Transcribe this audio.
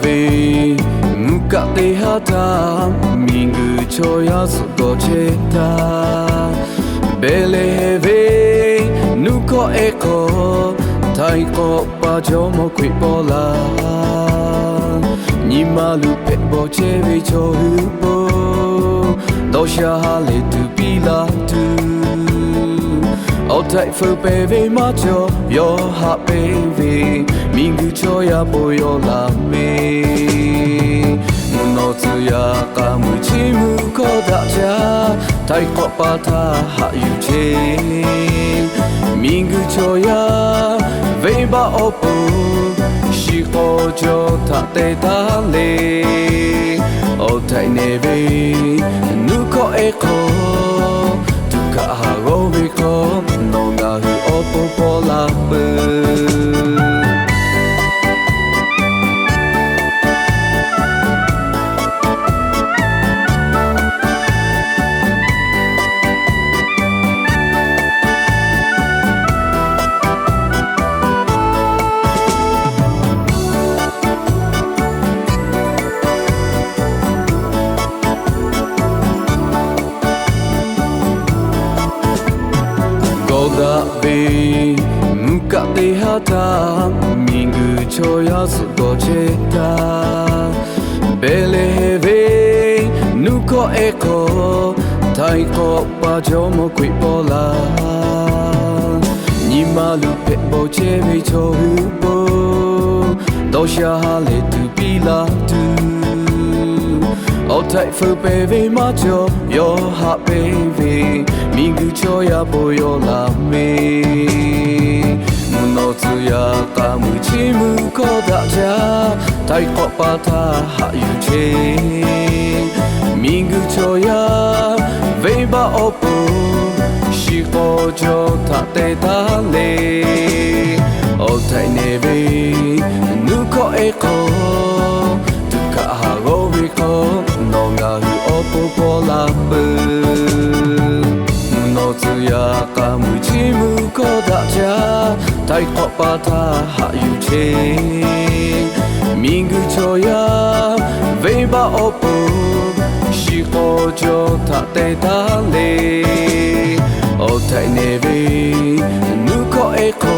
ve muka te hata mingu choya soto cheta bele ve nuko eko tai ko pa jomo kwi pola ni malu pe bo che ve cho hu bo do sha ha le tu pi la tu all tight for baby macho your heart baby mingu choya bo yo la me no tu ya ka mu chi mu ko da ja tai ko pa tha ha yu che mingu choya ve ba opo shi ko jo tha te ta le all tight ne ve nu ko e ko tu ka ha go ve ko no na hu opo po la pe da ve muka te hata mingu choya soto cheta bele ve nuko eko tai ko pa jomo kwi pola ni malu pe bo che ve cho hu bo do sha ha le tu pi la tu all tight for baby macho your heart baby mingu choya bo yo la me no tu ya ka mu chi mu ko da ja tai ko pa tha ha yu che mingu choya ve ba opo shi ko jo tha te ta le all tight ne ve nu ko e ko tu ka ha go ve ko no nga hu opo po la pe no tu ya ka mu chi mu ko da ja tai ko pa tha ha yu che mingu choya ve ba opo shi ko jo tha te ta le all tight ne ve nu ko e ko